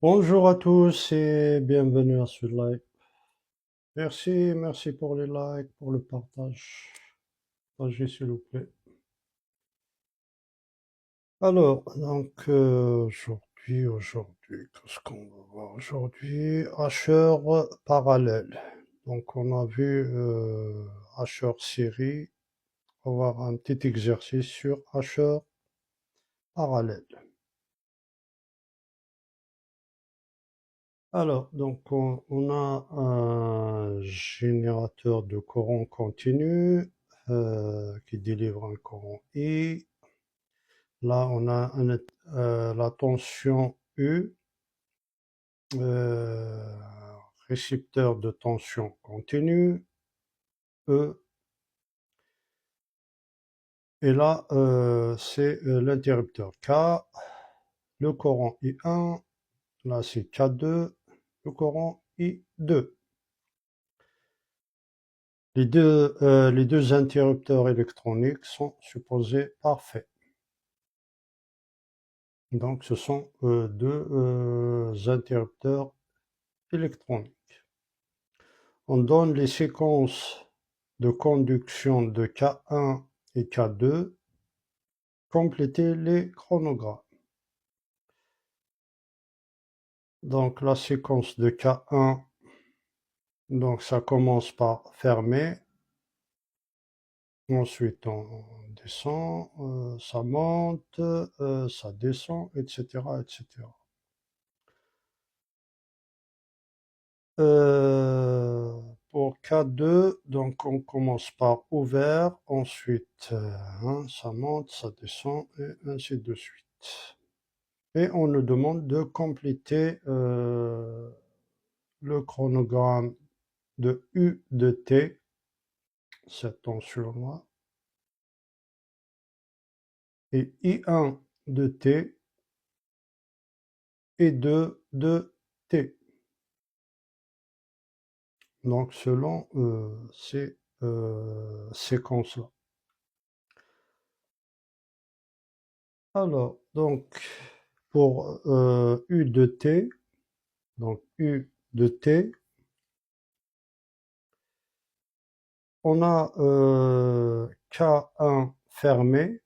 Bonjour à tous et bienvenue à ce live. Merci pour les likes, pour le partage. Partagez s'il vous plaît. Alors, donc aujourd'hui, qu'est-ce qu'on va voir aujourd'hui? Hacheur parallèle. Donc on a vu hacheur série. On va voir un petit exercice sur hacheur parallèle. Alors, donc on a un générateur de courant continu qui délivre un courant I. Là, on a la tension U, euh, récepteur de tension continue, E. Et là, c'est l'interrupteur K, le courant I1, là c'est K2, le courant I2. Les deux interrupteurs électroniques sont supposés parfaits. Donc ce sont deux interrupteurs électroniques. On donne les séquences de conduction de K1 et K2. Complétez les chronogrammes. Donc la séquence de K1, donc ça commence par fermer. Ensuite, on descend, ça monte, ça descend, etc., etc. Pour K2, donc on commence par ouvert, ensuite ça monte, ça descend, et ainsi de suite. Et on nous demande de compléter le chronogramme de U de T, cette tension-là, et I1 de T et 2 de T. Donc selon ces séquences-là. Alors, donc pour U de T, donc U de T, on a K1 fermé.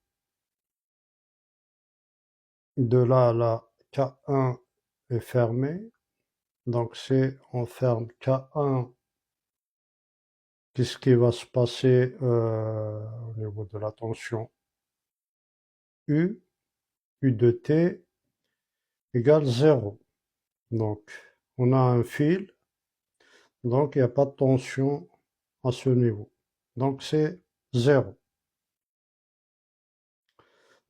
De là à là, K1 est fermé. Donc c'est on ferme K1. Qu'est-ce qui va se passer au niveau de la tension U? U de T égale 0. Donc on a un fil, donc il n'y a pas de tension à ce niveau. Donc c'est 0.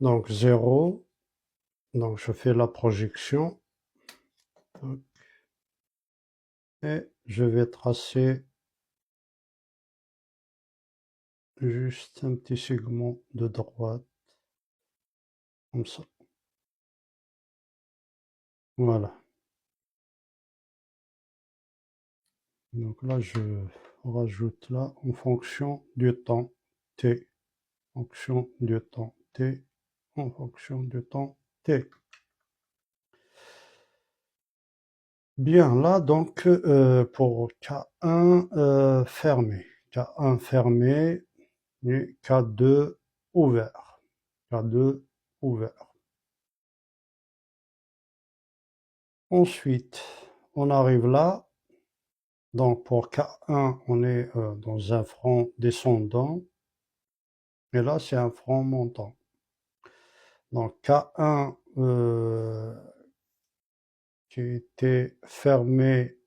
Donc 0, donc je fais la projection et je vais tracer juste un petit segment de droite, comme ça. Voilà. Donc là, je rajoute là en fonction du temps t, fonction du temps t, en fonction du temps t. Bien, là, donc, pour K1 fermé, K1 fermé et K2 ouvert, K2 ouvert. Ensuite, on arrive là. Donc pour K1, on est dans un front descendant, et là c'est un front montant. Donc K1 qui était fermé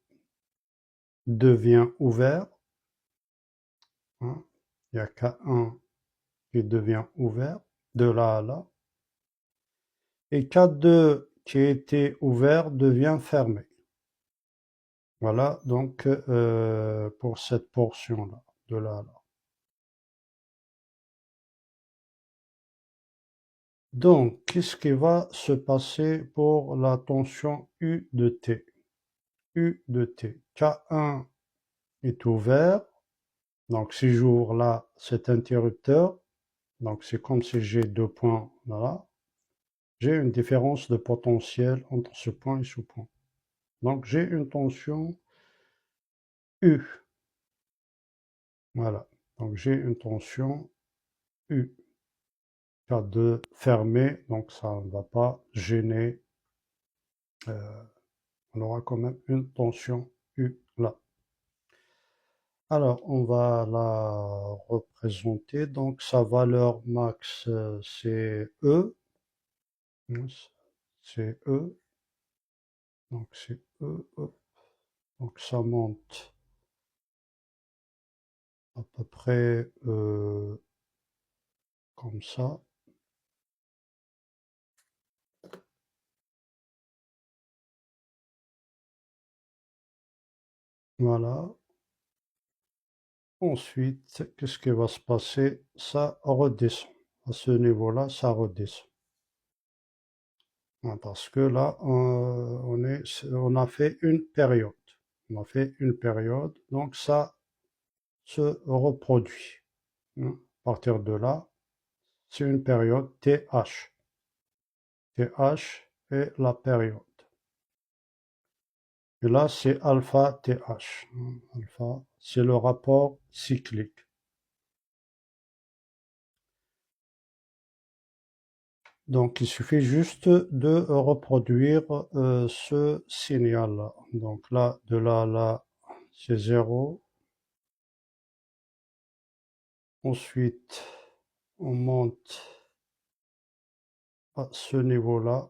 devient ouvert. Hein. Il y a K1 qui devient ouvert de là à là. Et K2 qui était ouvert devient fermé. Voilà donc pour cette portion-là, de là à là. Donc, qu'est-ce qui va se passer pour la tension U de T? U de T. K1 est ouvert. Donc, si j'ouvre là cet interrupteur, donc c'est comme si j'ai deux points là, j'ai une différence de potentiel entre ce point et ce point. Donc j'ai une tension U. Voilà. Donc j'ai une tension U. K2 fermé, donc ça ne va pas gêner. On aura quand même une tension U là. Alors, on va la représenter. Donc, sa valeur max, c'est E. C'est E. Donc, c'est E. E. Donc, ça monte à peu près comme ça. Voilà. Ensuite, qu'est-ce qui va se passer? Ça redescend. À ce niveau-là, ça redescend. Parce que là, on a fait une période. On a fait une période, donc ça se reproduit. À partir de là, c'est une période TH. TH est la période. Et là, c'est alpha TH. Alpha, c'est le rapport cyclique. Donc, il suffit juste de reproduire ce signal-là. Donc là, de là à là, c'est 0. Ensuite, on monte à ce niveau-là.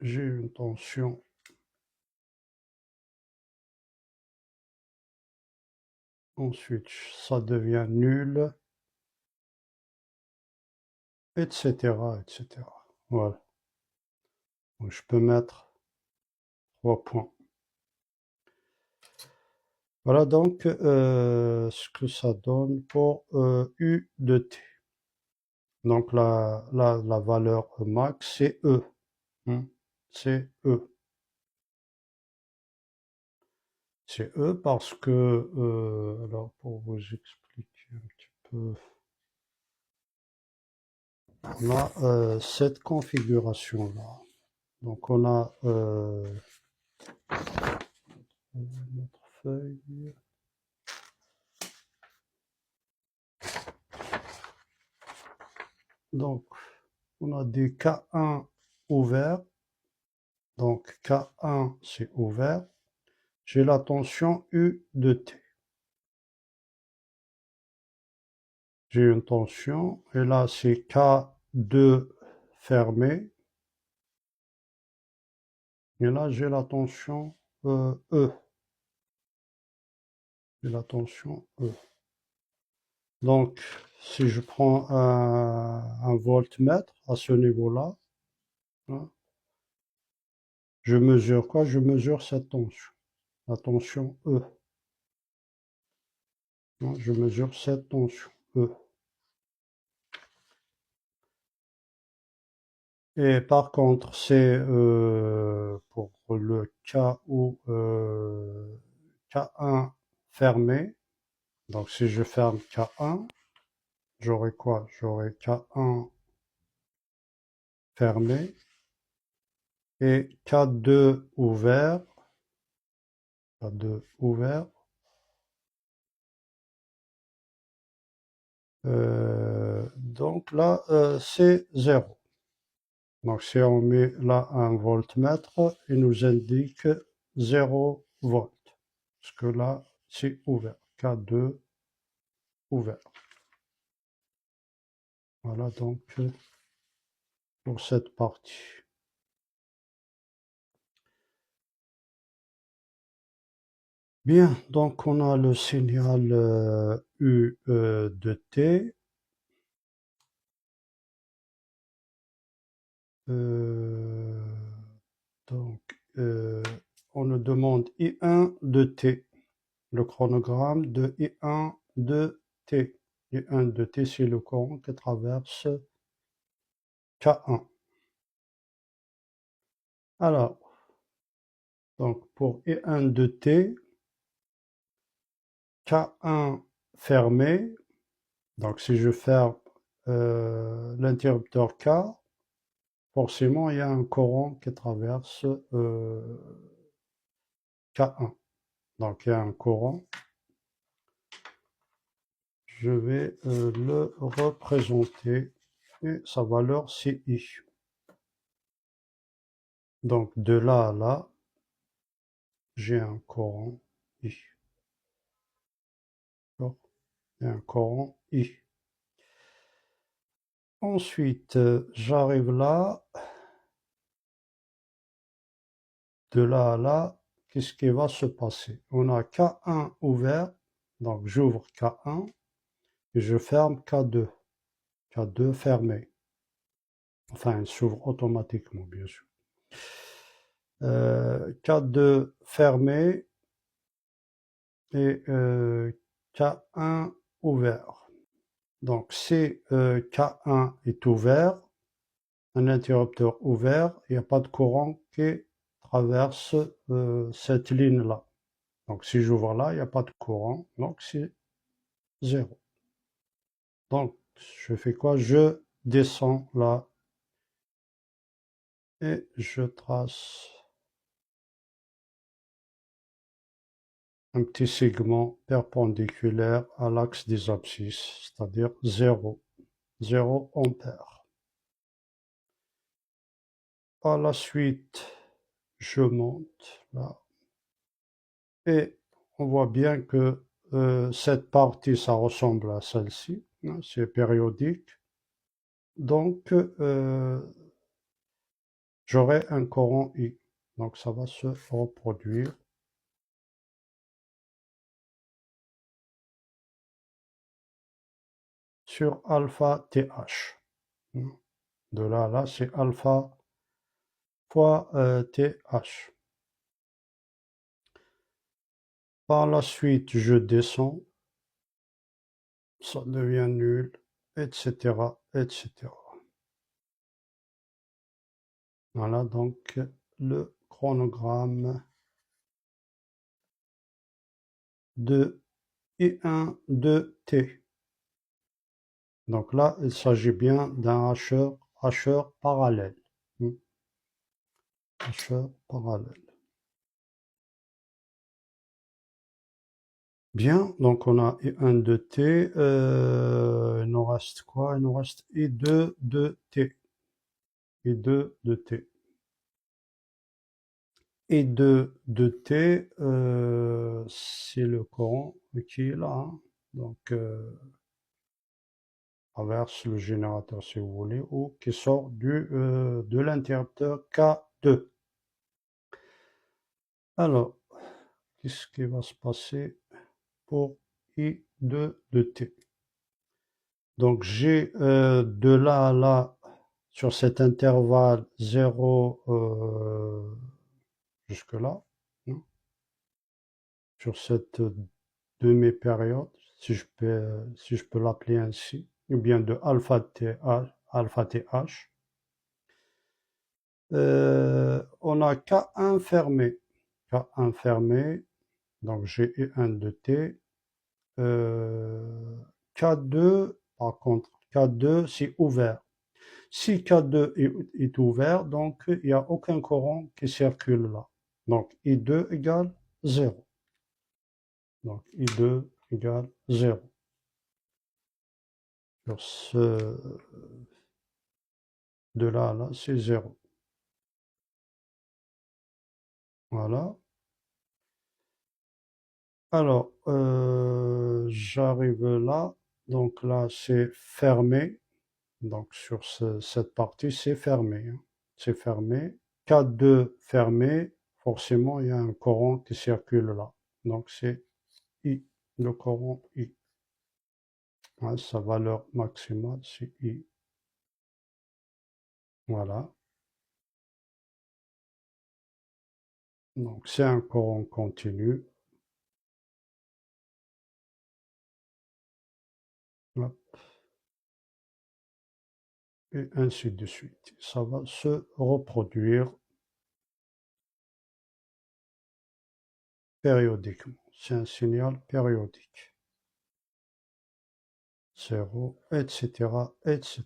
J'ai une tension. Ensuite, ça devient nul, etc., etc. Voilà. Donc, je peux mettre 3 points. Voilà donc ce que ça donne pour U de t. Donc la valeur max, c'est E. C'est E. C'est E parce que, alors pour vous expliquer un petit peu, on a cette configuration-là. Donc on a notre feuille. Donc on a des K1 ouverts. Donc K1 c'est ouvert. J'ai la tension U de T. J'ai une tension, et là c'est K2 fermé, et là j'ai la tension E. J'ai la tension E. Donc, si je prends un voltmètre à ce niveau-là, hein, je mesure quoi? Je mesure cette tension, la tension E. Hein, je mesure cette tension E. Et par contre, c'est pour le cas où K1 fermé. Donc si je ferme K1, j'aurai quoi? J'aurai K1 fermé et K2 ouvert. K2 ouvert. Donc là, c'est 0. Donc si on met là un voltmètre, il nous indique 0 volts. Parce que là, c'est ouvert. K2 ouvert. Voilà donc pour cette partie. Bien, donc on a le signal U de T. Donc, on nous demande I1 de T, le chronogramme de I1 de T. I1 de T, c'est le courant qui traverse K1. Alors, donc pour I1 de T, K1 fermé, donc si je ferme l'interrupteur K, forcément il y a un courant qui traverse K1. Donc il y a un courant. Je vais le représenter et sa valeur c'est I. Donc de là à là, j'ai un courant I. D'accord? Il y a un courant I. Ensuite, j'arrive là. De là à là, qu'est-ce qui va se passer? On a K1 ouvert, donc j'ouvre K1 et je ferme K2. K2 fermé. Enfin, il s'ouvre automatiquement, bien sûr. K2 fermé et K1 ouvert. Donc si K1 est ouvert, un interrupteur ouvert, il n'y a pas de courant qui traverse cette ligne-là. Donc si j'ouvre là, il n'y a pas de courant, donc c'est 0. Donc je fais quoi? Je descends là et je trace un petit segment perpendiculaire à l'axe des abscisses, c'est-à-dire 0, 0 ampère. Par la suite, je monte là et on voit bien que cette partie, ça ressemble à celle-ci, hein, c'est périodique. Donc, j'aurai un courant I. Donc, ça va se reproduire. Sur alpha TH. De là à là, c'est alpha fois TH. Par la suite, je descends. Ça devient nul, etc., etc. Voilà donc le chronogramme de I1 de T. Donc là, il s'agit bien d'un hacheur parallèle. Hacheur parallèle. Bien, donc on a I1 de T. Il nous reste quoi? Il nous reste I2 de T. I2 de T. I2 de T, c'est le courant qui est là. Hein. Donc, traverse le générateur si vous voulez, ou qui sort de l'interrupteur K2. Alors, qu'est-ce qui va se passer pour I2 de T? Donc j'ai de là à là, sur cet intervalle 0 jusque là, hein, sur cette demi-période, si je peux l'appeler ainsi, ou bien de alpha TH, on a K1 fermé. K1 fermé, donc j'ai I1 de T. K2, par contre, K2 c'est ouvert. Si K2 est ouvert, donc il n'y a aucun courant qui circule là. Donc I2 égale 0. Donc I2 égale 0. Sur ce, de là à là, c'est 0. Voilà. Alors, j'arrive là. Donc là, c'est fermé. Donc sur cette partie, c'est fermé. Hein. C'est fermé. K2 fermé. Forcément, il y a un courant qui circule là. Donc c'est I, le courant I. Ouais, sa valeur maximale, c'est I. Voilà. Donc c'est un courant continu. Hop. Et ainsi de suite. Ça va se reproduire périodiquement. C'est un signal périodique. 0, etc., etc.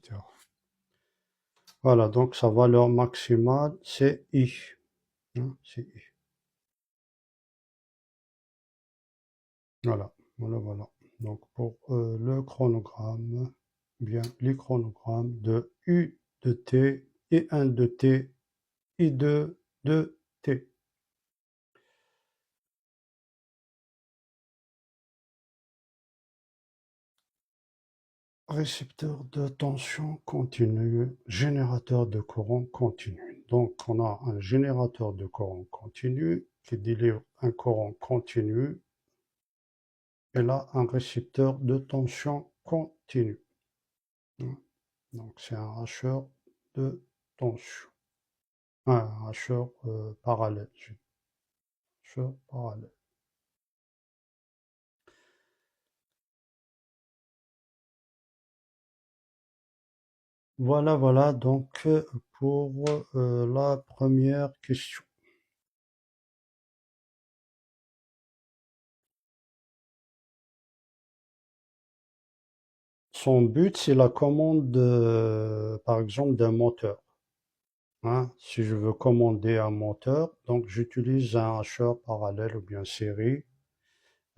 Voilà, donc sa valeur maximale, c'est I. Hein, c'est I. Voilà, voilà, voilà. Donc pour le chronogramme, bien les chronogrammes de U de T, I1 de T, I2 de T. Récepteur de tension continue, générateur de courant continu. Donc on a un générateur de courant continu qui délivre un courant continu et là un récepteur de tension continue. Donc c'est un hacheur de tension. Un hacheur parallèle. Hacheur parallèle. Voilà, voilà donc pour la première question. Son but, c'est la commande, par exemple, d'un moteur. Hein. Si je veux commander un moteur, donc j'utilise un hacheur parallèle ou bien série.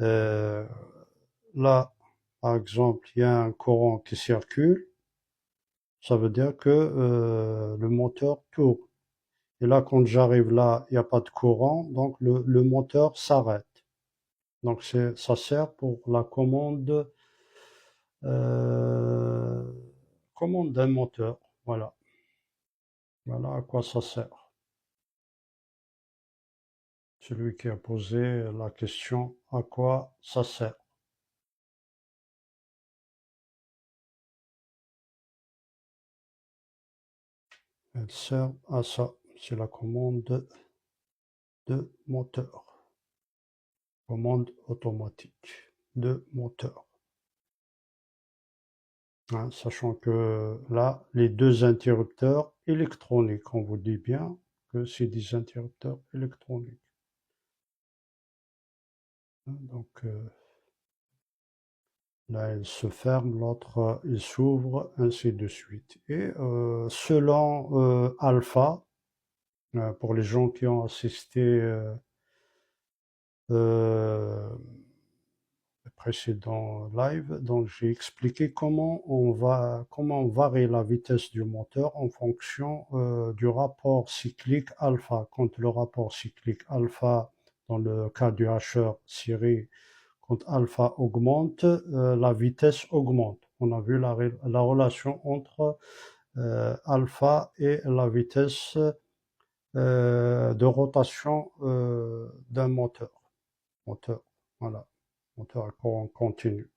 Euh, Là, par exemple, il y a un courant qui circule. Ça veut dire que le moteur tourne. Et là, quand j'arrive là, il n'y a pas de courant, donc le moteur s'arrête. Donc ça sert pour la euh, commande d'un moteur. Voilà. Voilà à quoi ça sert. Celui qui a posé la question à quoi ça sert. Elle sert à ça. C'est la commande de moteur. Commande automatique de moteur. Hein, sachant que là, les deux interrupteurs électroniques, on vous dit bien que c'est des interrupteurs électroniques. Hein, donc là, elle se ferme, l'autre, il s'ouvre, ainsi de suite. Et selon alpha, pour les gens qui ont assisté euh, précédent live, donc j'ai expliqué comment on varie la vitesse du moteur en fonction du rapport cyclique alpha. Quand le rapport cyclique alpha, dans le cas du hacheur série, quand alpha augmente, la vitesse augmente. On a vu la relation entre alpha et la vitesse de rotation d'un moteur. Voilà, moteur à courant continu.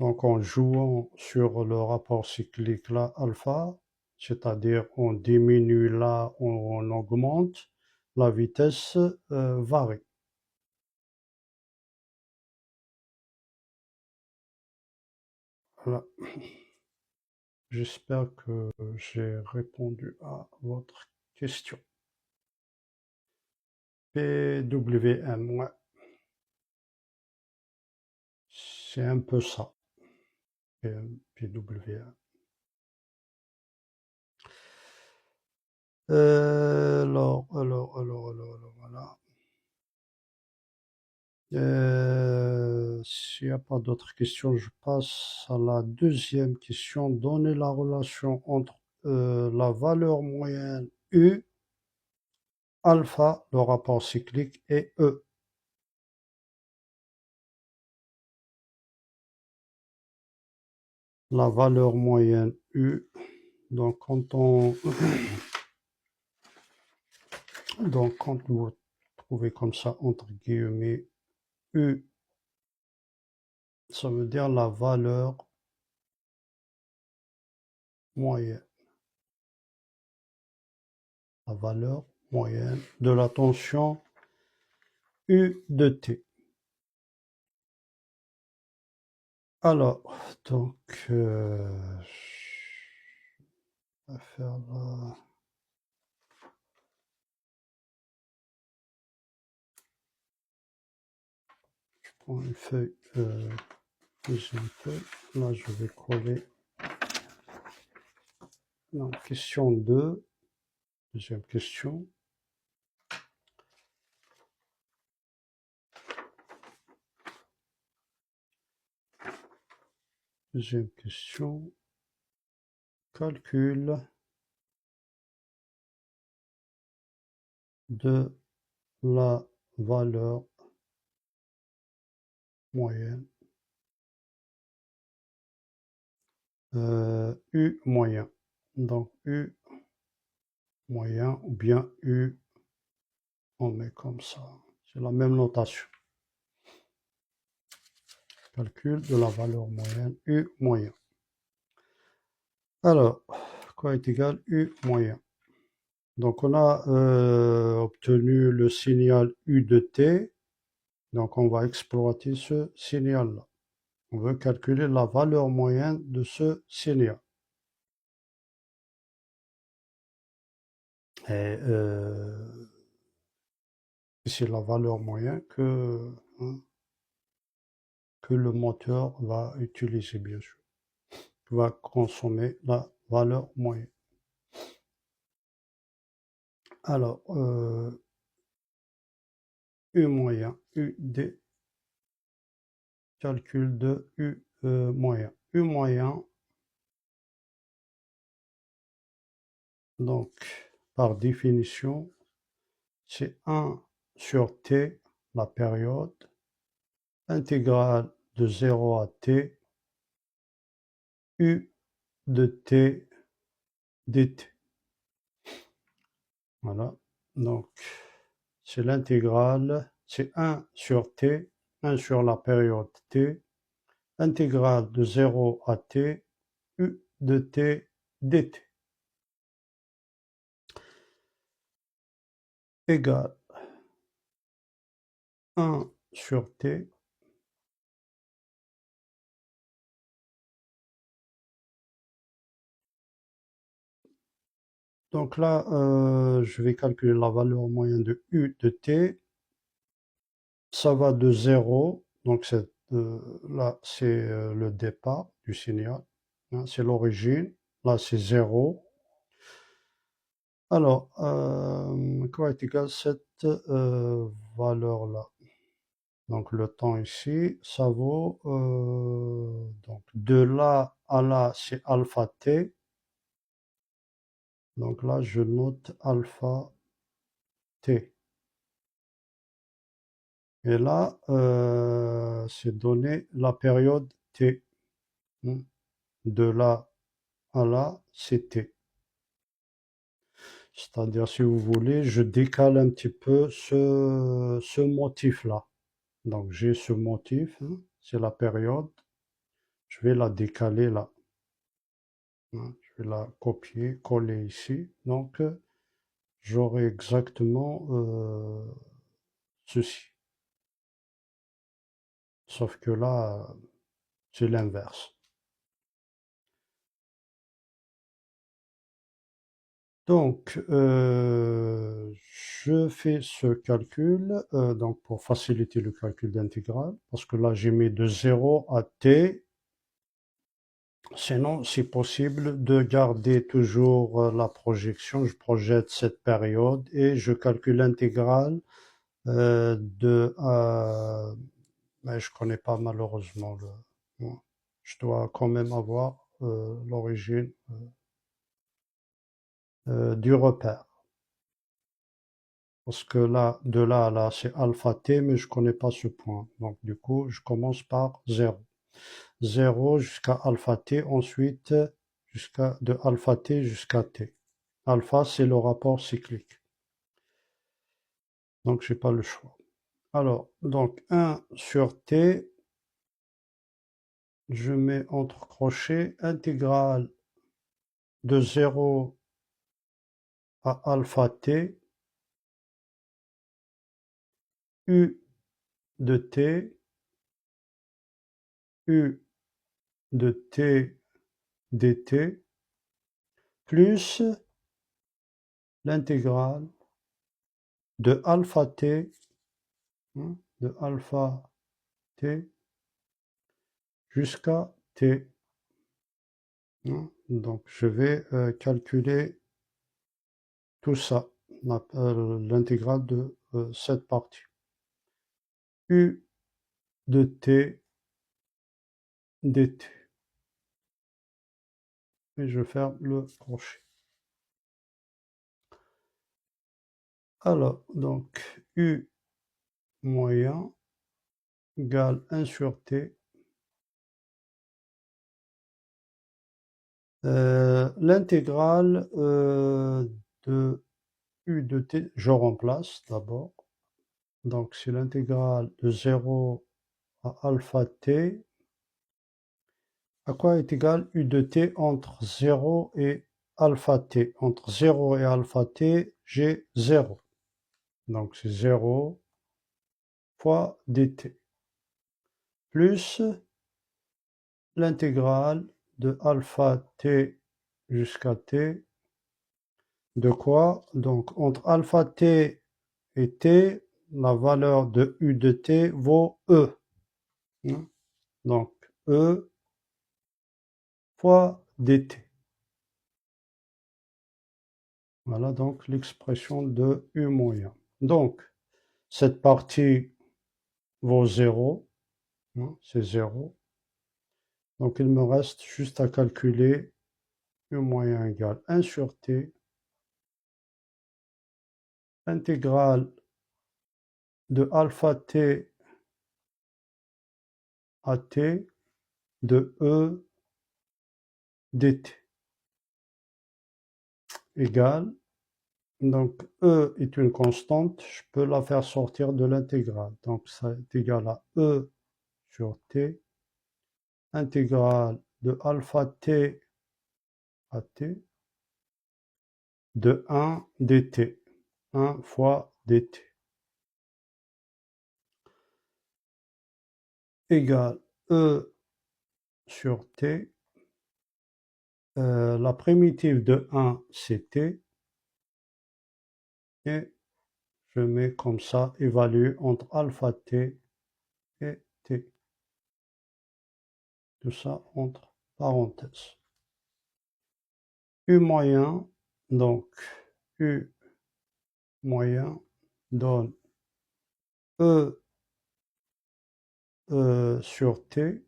Donc en jouant sur le rapport cyclique là alpha, c'est-à-dire on diminue là, on augmente, la vitesse varie. Voilà. J'espère que j'ai répondu à votre question. PWM, ouais, c'est un peu ça. PWM. Alors, voilà. S'il n'y a pas d'autres questions, je passe à la deuxième question. Donnez la relation entre la valeur moyenne U, alpha, le rapport cyclique, et E. La valeur moyenne U, donc donc quand vous trouvez comme ça, entre guillemets, U, ça veut dire la valeur moyenne. La valeur moyenne de la tension U de T. Alors, donc, on va faire là. Je prends une feuille Deuxième feuille. Là, je vais coller. Non, question 2. Deuxième question. Deuxième question. Calcul de la valeur moyenne. U moyen. Donc U moyen ou bien U, on met comme ça. C'est la même notation. Calcul de la valeur moyenne, U moyen. Alors, quoi est égal U moyen? Donc on a obtenu le signal U de t. Donc on va exploiter ce signal-là. On veut calculer la valeur moyenne de ce signal. Et c'est la valeur moyenne hein, que le moteur va utiliser, bien sûr. Va consommer la valeur moyenne. Alors, U moyen, UD, calcul de U moyen. U moyen, donc, par définition, c'est 1 sur T, la période, intégrale de 0 à T, U de T dt. Voilà, donc, c'est l'intégrale, c'est 1 sur T, 1 sur la période T, intégrale de 0 à T, U de T dt, égale 1 sur T, donc là, je vais calculer la valeur moyenne de U de T, ça va de 0, donc là c'est le départ du signal, hein, c'est l'origine, là c'est 0. Alors, quoi est égal à cette valeur-là? Donc le temps ici, ça vaut, donc de là à là, c'est alpha t. Donc là, je note alpha t. Et là, c'est donné la période t. hein. De là à là, c'est t. C'est-à-dire, si vous voulez, je décale un petit peu ce motif-là. Donc j'ai ce motif, hein, c'est la période. Je vais la décaler là. hein. Je vais la copier, coller ici. Donc j'aurai exactement ceci. Sauf que là, c'est l'inverse. Donc, je fais ce calcul donc pour faciliter le calcul d'intégrale, parce que là j'ai mis de 0 à t. Sinon, c'est possible de garder toujours la projection. Je projette cette période et je calcule l'intégrale mais je connais pas malheureusement bon, je dois quand même avoir l'origine du repère. Parce que là, de là à là, c'est alpha t, mais je connais pas ce point. Donc, du coup, je commence par 0. 0 jusqu'à alpha t, ensuite, de alpha t jusqu'à t. Alpha, c'est le rapport cyclique. Donc, j'ai pas le choix. Alors, donc, 1 sur t, je mets entre crochets intégrale de 0 à alpha t, U de t, U de t dt, plus l'intégrale de alpha t, de alpha t jusqu'à t. Donc, je vais calculer tout ça, l'intégrale de cette partie. U de t dt. Et je ferme le crochet. Alors, donc, U moyen égale 1 sur t. L'intégrale de U de t, je remplace d'abord. Donc, c'est l'intégrale de 0 à alpha t. À quoi est égal U de t entre 0 et alpha t? Entre 0 et alpha t, j'ai 0. Donc, c'est 0 fois dt. Plus l'intégrale de alpha t jusqu'à t. De quoi? Donc, entre alpha t et t, la valeur de U de t vaut E. Donc, E fois dt. Voilà donc l'expression de U moyen. Donc, cette partie vaut 0. C'est 0. Donc, il me reste juste à calculer U moyen égale 1 sur t. Intégrale de alpha t à t de E dt égale, donc E est une constante, je peux la faire sortir de l'intégrale. Donc ça est égal à E sur t, intégrale de alpha t à t de 1 dt, 1 fois dt, égale E sur t, la primitive de 1 c'est t, et je mets comme ça, évalue entre alpha t et t. Tout ça entre parenthèses. U moyen, donc U moyen donne E sur T,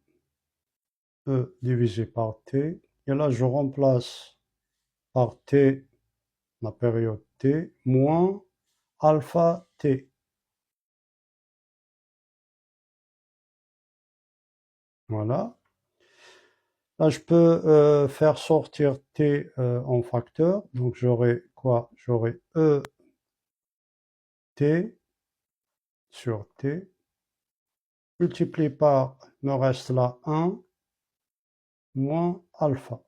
E divisé par T, et là je remplace par T la période T, moins alpha T. Voilà. Là, je peux faire sortir T en facteur. Donc, j'aurai quoi? J'aurai E T sur T. Multiplié par, il me reste là 1 moins alpha.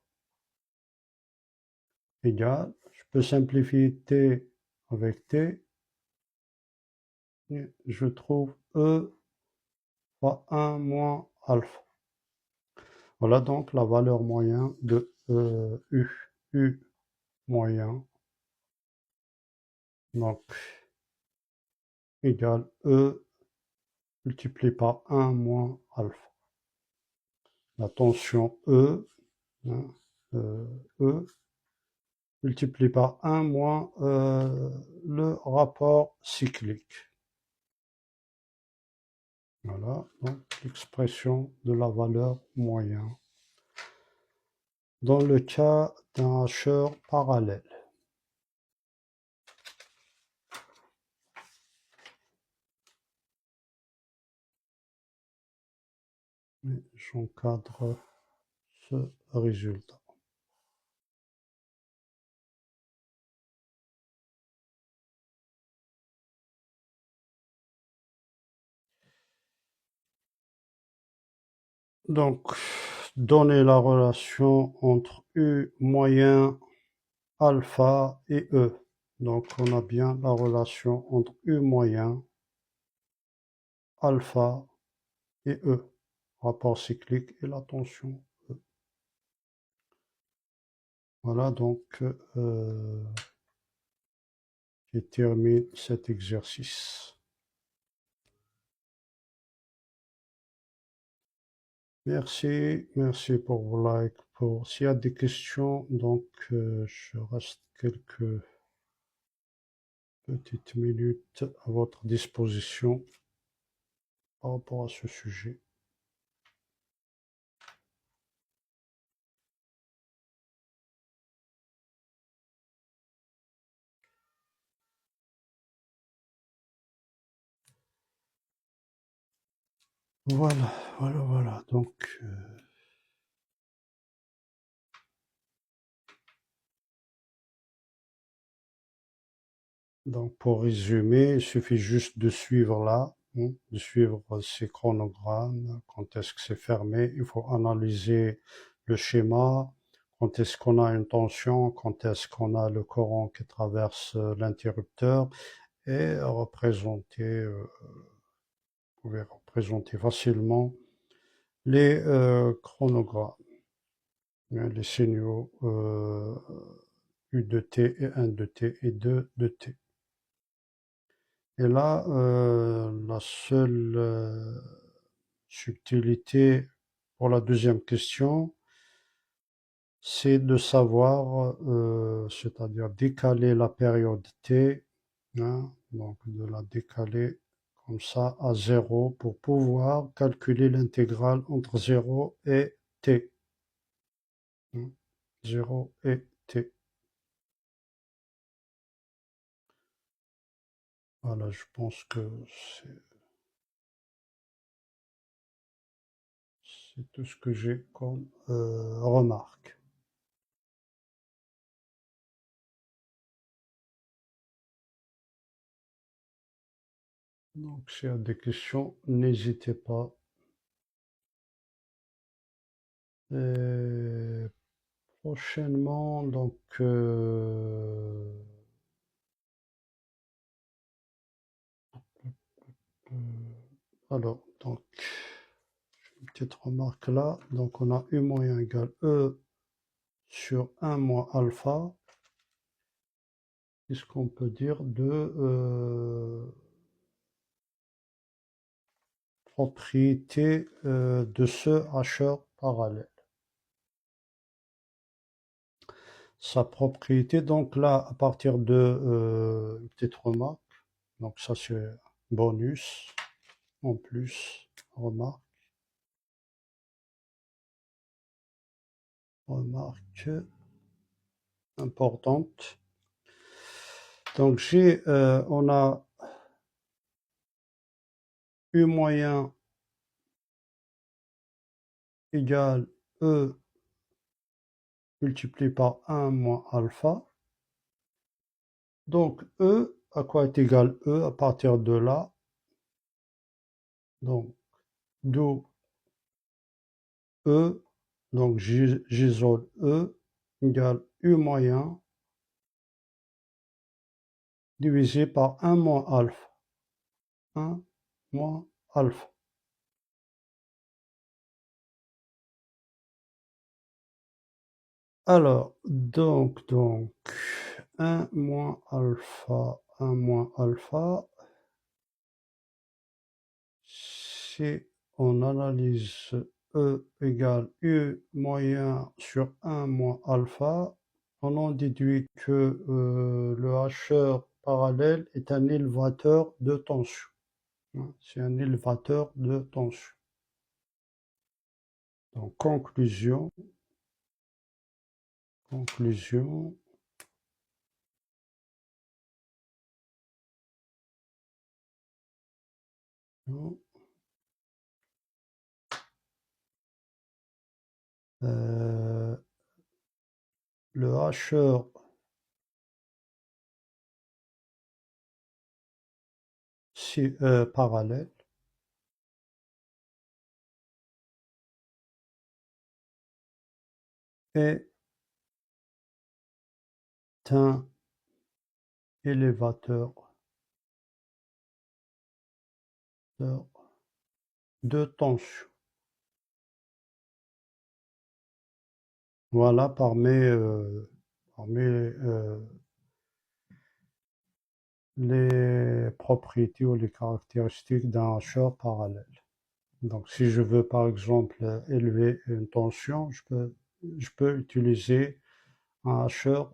Égal. Je peux simplifier T avec T. Et je trouve E fois 1 moins alpha. Voilà donc la valeur moyenne de U. U moyen. Donc, égale E multiplié par 1 moins alpha. La tension E, E multiplié par 1 moins le rapport cyclique. Voilà, donc l'expression de la valeur moyenne dans le cas d'un hacheur parallèle. J'encadre ce résultat. Donc, donner la relation entre U moyen, alpha et E. Donc, on a bien la relation entre U moyen, alpha et E. Rapport cyclique et la tension E. Voilà donc, je termine cet exercice. Merci pour vos likes. S'il y a des questions, donc je reste quelques petites minutes à votre disposition par rapport à ce sujet. Voilà. Donc, pour résumer, il suffit juste de suivre là, de suivre ces chronogrammes, quand est-ce que c'est fermé. Il faut analyser le schéma, quand est-ce qu'on a une tension, quand est-ce qu'on a le courant qui traverse l'interrupteur, et vous pouvez représenter facilement les chronogrammes, les signaux U de T et 1 de T et 2 de T. Et là, la seule subtilité pour la deuxième question, c'est de savoir, c'est-à-dire décaler la période T, donc de la décaler comme ça à 0 pour pouvoir calculer l'intégrale entre 0 et T. 0 et T. Voilà, je pense que c'est tout ce que j'ai comme remarque. Donc, s'il y a des questions, n'hésitez pas. Et prochainement, donc, alors, donc, une petite remarque là. Donc, on a U moyen égale E sur 1 moins alpha. Qu'est-ce qu'on peut dire de propriété de ce hacheur parallèle? Sa propriété, donc là, à partir de une petite remarque, donc ça c'est bonus, en plus, remarque importante. Donc on a U moyen égale E multiplié par 1 moins alpha. Donc E, à quoi est égal E à partir de là? Donc d'où E, donc j'isole E égale U moyen divisé par 1 moins alpha. 1 moins alpha. Alors, donc, 1 moins alpha, si on analyse E égale U moyen sur 1 moins alpha, on en déduit que le hacheur parallèle est un élevateur de tension. C'est un élevateur de tension. Donc, conclusion. Le hacheur parallèle est un élévateur de tension. Voilà parmi les propriétés ou les caractéristiques d'un hacheur parallèle. Donc si je veux par exemple élever une tension, je peux utiliser un hacheur